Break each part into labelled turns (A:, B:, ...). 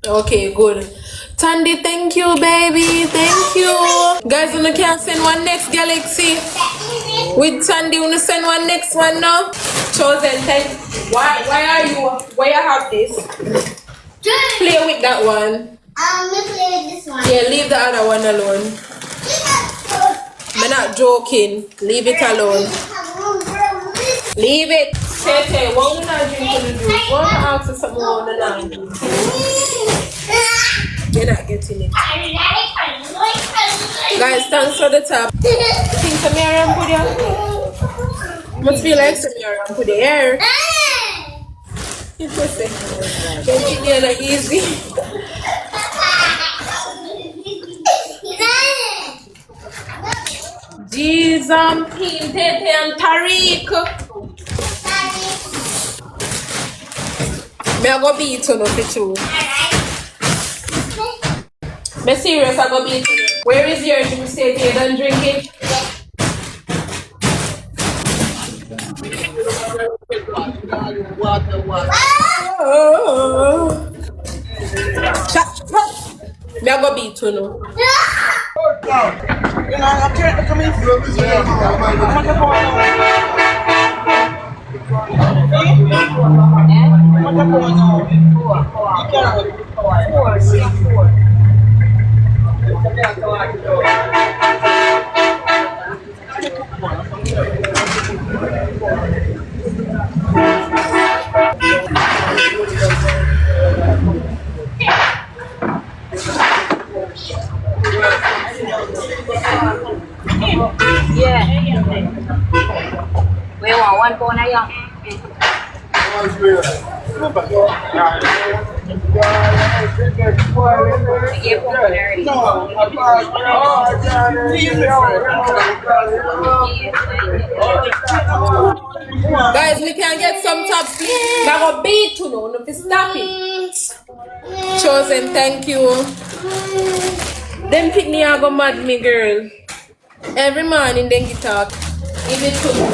A: Okay, good. Tandy, thank you, baby. Thank you. Guys, you can send one next galaxy. With Tandy, you send one next one now. Chosen, thank. Why are you? Why you have this? Play with that one.
B: Me play with this one.
A: Yeah, leave the other one alone. I'm not joking. Leave it alone. Leave it. Tete, what will I drink to the juice? What will I ask for something more than that? You're not getting it. Guys, thanks for the tap. Think Samira and put your... Must feel like Samira and put the hair. You pussy. Don't think you're easy. Jeez, Pim, Tete, and Tariq. Me I go beat you no for true. Me serious, I go beat you. Where is yours? You stay there, don't drink it. Shut. Me I go beat you no.
C: Yeah. We want one phone now.
A: Guys, we can get some tops. Now go beat you no to stop it. Chosen, thank you. Them pick me I go mad me girl. Every morning then get talk. Give it to me.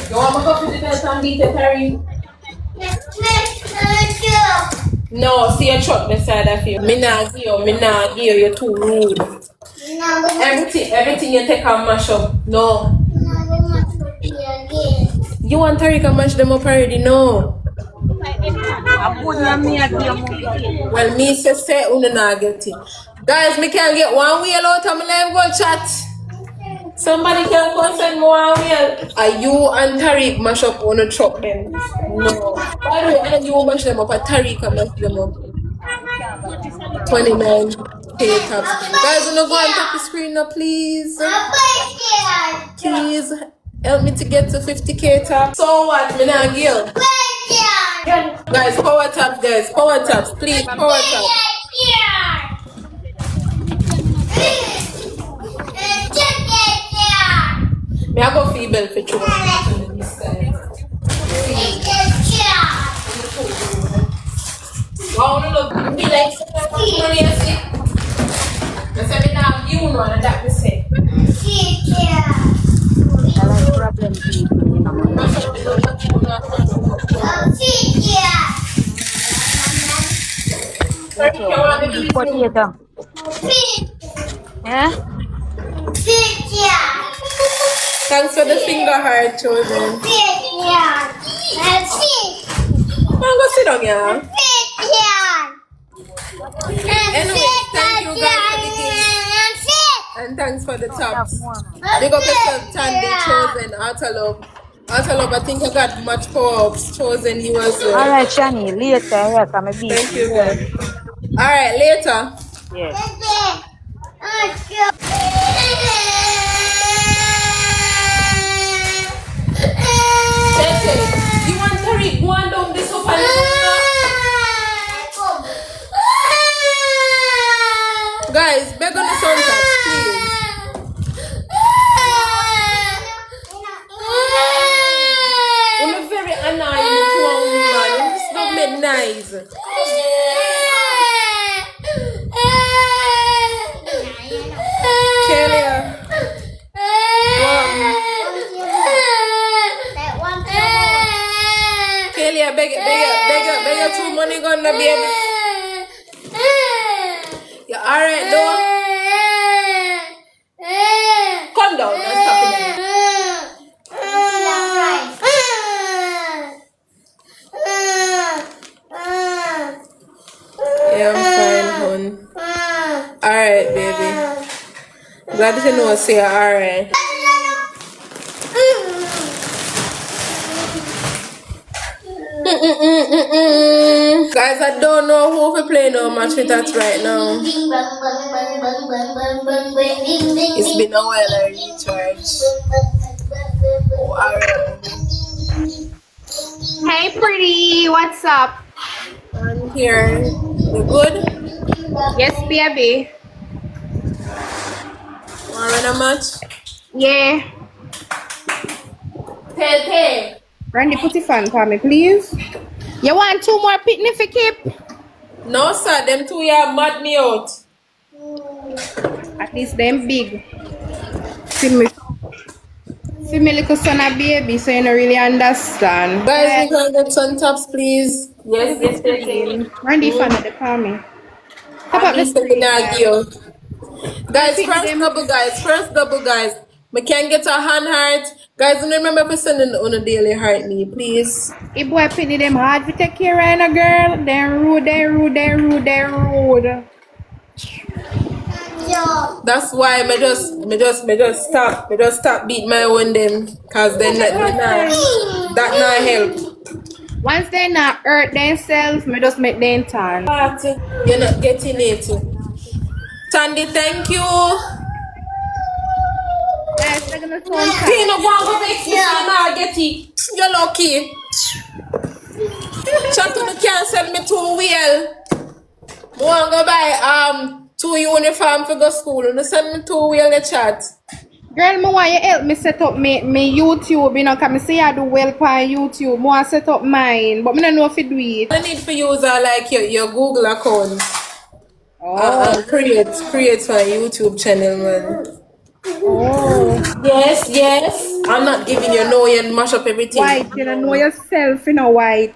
A: You want me to go to the belt and beat the Terry? No, see a truck beside of you. Me nah give you, you're too rude. Everything you take and mash up. No. You want Tariq to mash them up already? No. Well, me say una not get it. Guys, me can get one wheel out of my live go chat. Somebody can go send me one wheel. Are you and Tariq mash up on a truck then? No. By the way, and you mash them up, a Tariq can mash them up. 29 pay taps. Guys, wanna go and take the screen now, please? Please help me to get to 50k taps. So what? Me not give. Guys, power taps, guys. Power taps, please. Power taps. Me I go feeble for true. Wow, look, be like money I see. I said me now you know and that me say.
C: Problem. Potato. Yeah?
A: Thanks for the finger heart, chosen. I'm gonna sit down here. Anyway, thank you guys for the gift. And thanks for the tops. Big up yourself, Tandy, chosen, Outerlove. Outerlove, I think I got much power-ups. Chosen, you as well.
C: Alright, Shani, later, yeah, come a beat.
A: Thank you, guys. Alright, later.
C: Yes.
A: You want Tariq, go on down this up and guys, beg on the sound taps, please. You're very annoying to a woman. It's not made nice. Kelia. Kelia, beg your 2 money gonna be able. Alright, though. Calm down and stop it. Yeah, I'm fine, hon. Alright, baby. Glad to know, say alright. Guys, I don't know who we play no match with that right now. It's been a while I recharge. Oh, alright.
D: Hey, pretty. What's up?
A: I'm here. You good?
D: Yes, baby.
A: Wanna run a match?
D: Yeah.
A: Hey.
D: Randy, put it on for me, please. You want 2 more picnic for keep?
A: No, sir. Them two yeah mad me out.
D: At least them big. See me little son a baby, so you don't really understand.
A: Guys, we can get some tops, please. Yes.
D: Randy, fan of the for me. How about
A: At least
D: this?
A: we can argue. Guys,
D: Pick
A: first
D: them.
A: double, guys. We can get a hand heart. Guys, remember to send on a daily heart me, please.
D: If boy penny them hard to take care of a girl, then rude.
A: That's why me just stop beat my own them, cause then that not help.
D: Once they not hurt themselves, me just make them turn.
A: You're not getting it. Tandy, thank you.
D: Guys, they're gonna sound
A: Pino, go and go make me not get it. You're lucky. Chat on the cancel me 2 wheel. I want to buy 2 uniform for go school. You send me 2 wheel the chat.
D: Girl, me want you help me set up me YouTube, you know, cause me say I do well on YouTube. I want to set up mine, but me don't know if you do it.
A: I need for use like your Google account.
D: Oh.
A: Create for a YouTube channel, man.
D: Oh.
A: Yes. I'm not giving you no and mash up everything.
D: White, you don't know yourself, you know, white.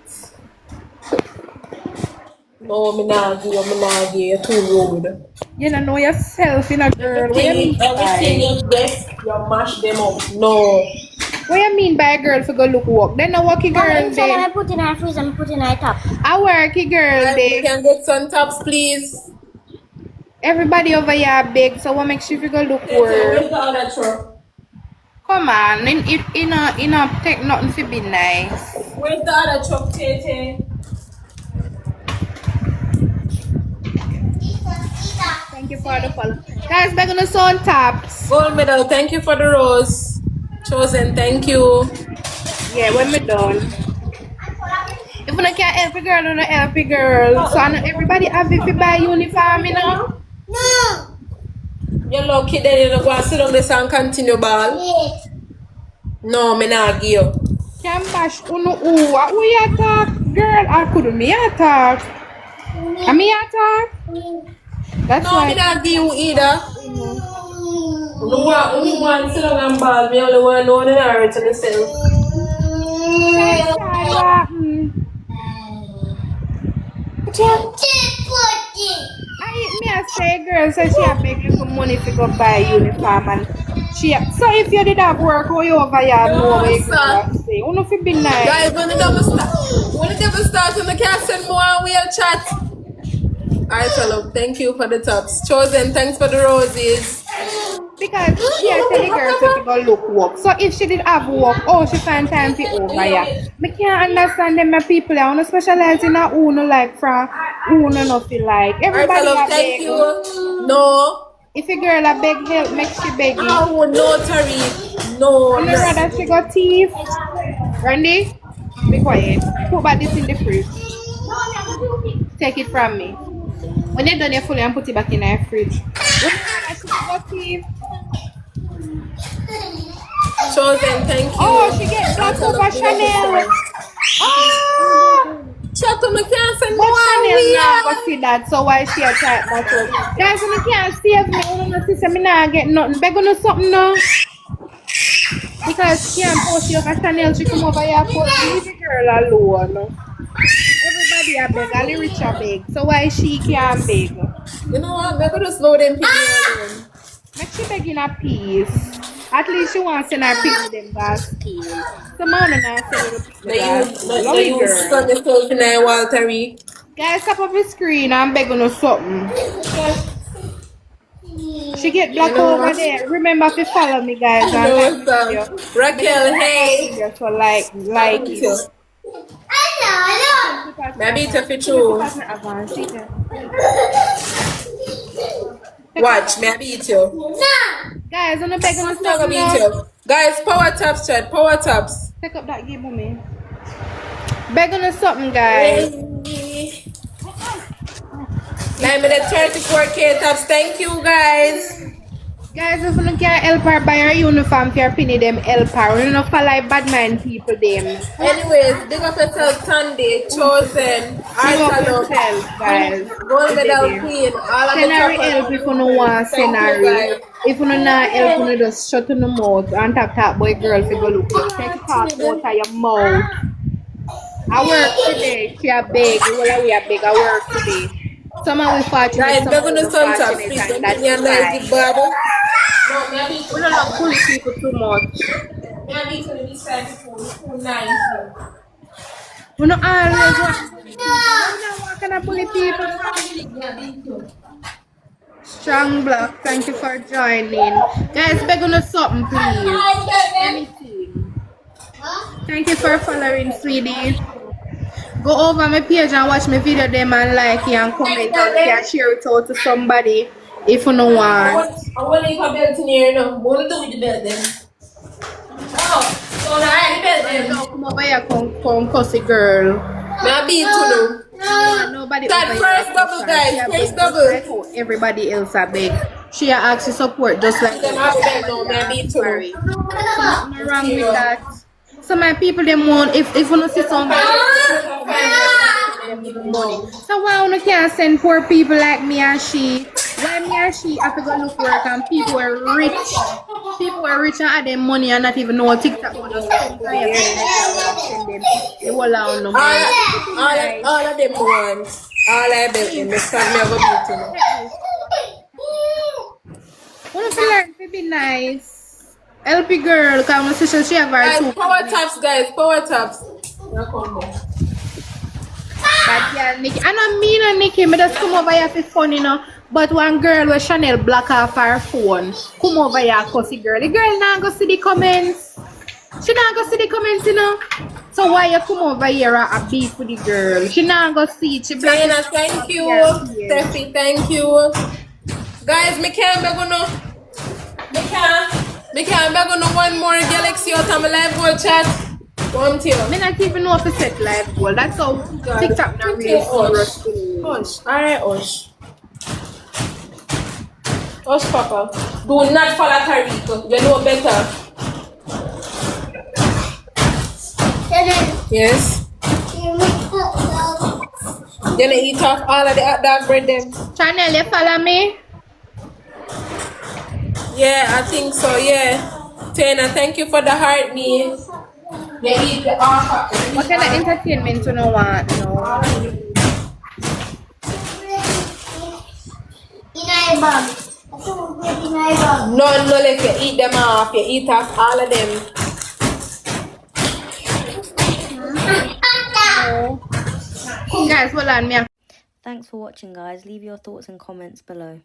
A: No, me nah give you too rude.
D: You don't know yourself, you know, girl. What you mean
A: Everything
D: by?
A: you get, you mash them up. No.
D: What you mean by girl for go look work? Then a worky girl
B: Instead
D: day.
B: I put in our freeze and put in our top.
D: A worky girl
A: You
D: day.
A: can get some tops, please.
D: Everybody over here big, so what makes you go look work?
A: Where's the other truck?
D: Come on, in take nothing to be nice.
A: Where's the other truck, Tete?
D: Thank you for the follow. Guys, we're gonna sound taps.
A: Gold medal, thank you for the rose. Chosen, thank you.
D: Yeah, when we done. If we can't help a girl, don't help a girl. So I know everybody have if you buy uniform, you know?
B: No.
A: You're lucky then you don't go and sit on this and continue ball.
B: Yes.
A: No, me not give you.
D: Can bash uno who you attack? Girl, I couldn't me attack. I me attack? That's
A: No,
D: why.
A: me not give you either. Only one sit on and ball. Me only want to know the narrative to myself.
D: I say girl so she have beg you for money to go buy uniform and she so if you did have work or you over here know what you gonna say. You know if it be nice.
A: Guys, when it never start, when the can't send more and we'll chat. Alright, fellow, thank you for the tops. Chosen, thanks for the roses.
D: Because she had tell the girl to go look work. So if she did have work, oh she find time to over here. I can't understand them people I wanna specialize in a uno like from uno nothing like. Everybody
A: Alright, fellow, thank you. No.
D: If a girl a beg help, make she beg you.
A: Oh, no, Tari. No.
D: You rather she got teeth. Randy, be quiet. Put back this in the fridge. Take it from me. When you're done, you fully and put it back in the fridge. When you rather she got teeth.
A: Chosen, thank you.
D: Oh, she gets black over Shannel. Oh!
A: Chat on the can't send
D: But
A: more
D: Shannel
A: and
D: now go see that, so why she attack that one? Guys, when you can't save me, you know, sister, me not get nothing. Beg on something now. Because she can't post you for Shannel, she come over here for leave the girl alone. Everybody she a beg, only rich a beg. So why she can't beg?
A: You know what? We're gonna slow them pick me alone.
D: Make she begging a piece. At least she wants to send her pick with them gas school. So man not send her to pick the gas school. Love you, girl.
A: Son yourself in there, Waltery.
D: Guys, tap up the screen and beg on something. She get black over there. Remember to follow me, guys. And like
A: Raquel, hey.
D: So like it.
A: Maybe it's a fit too. Watch, maybe it's you.
D: Guys, I'm not begging on
A: Not gonna be
D: something.
A: you. Guys, power taps, chat. Power taps.
D: Pick up that game, mommy. Begging on something, guys.
A: Like me the 34K taps. Thank you, guys.
D: Guys, if you can't help her buy her uniform, for penny them help her. You know, for like bad mind people them.
A: Anyways, big up yourself, Sunday, Chosen, Artalo,
D: guys.
A: Gold Medal Queen, all of the
D: Scenario
A: choppers.
D: help if you don't want scenario. If you don't help, you just shut in the mouth and talk boy girl for go look. Take it out of your mouth. I work today. She a beg. Well, we are beg. I work today. Some of we fortunate.
A: Guys,
D: Some
A: we're
D: of
A: gonna
D: we
A: sun tap.
D: fortunate,
A: Please
D: and
A: don't
D: that's
A: put me on
D: why.
A: the bubble. No, maybe
D: We don't love bully people too much.
A: it's gonna be side for 9.
D: We don't always want. We don't want to bully people. Strong Block, thank you for joining. Guys, beg on us something, please. Anything. Thank you for following, sweetie. Go over my page and watch my video them and like it and comment and you can share it out to somebody if you don't want.
A: I want to leave a belt in here now. What do you do with the belt then? Oh, so now I have the belt then.
D: No, come over here, come cussy girl.
A: Maybe it's too.
D: Nobody
A: That
D: over
A: first
D: here.
A: double, guys.
D: She a
A: First
D: beg
A: double.
D: just like how everybody else a beg. She a ask to support just like
A: Them have belt now. Maybe it's too.
D: nothing wrong with that. So my people them want if you don't see somebody money. So why you can't send poor people like me and she? Why me and she have to go look work and people are rich? People are rich and have them money and not even know TikTok will just come to you and send them the whole on no money.
A: All of them want. All I bet them. Next time me have a meeting.
D: Wanna feel learn to be nice. LP girl, come on, she have her
A: Guys,
D: two.
A: power taps, guys. Power taps.
D: But yeah, Nikki, I don't mean a Nikki, me just come over here for fun, you know. But one girl with Shannel block off her phone, come over here, cussy girl. The girl not go see the comments. She not go see the comments, you know. So why you come over here and beef with the girl? She not go see it. She block
A: Diana,
D: it.
A: thank you.
D: Yes.
A: Steffi, thank you. Guys, me can't beg on no. Me can't beg on no one more Galaxy out of my live goal chat. One to you.
D: Me not even know if it's set live goal. That's how TikTok not really serious.
A: Hush. Alright, hush. Hush, Papa. Do not follow Tariq. You know better. Yes. You gonna eat off all of the hot dog bread then?
D: Shannel, you follow me?
A: Yeah, I think so, yeah. Tina, thank you for the heart, me. You eat the offer.
D: What kind of entertainment you don't want? No.
A: No, like you eat them off. You eat off all of them.
D: Guys, hold on, me.
E: Thanks for watching, guys. Leave your thoughts and comments below.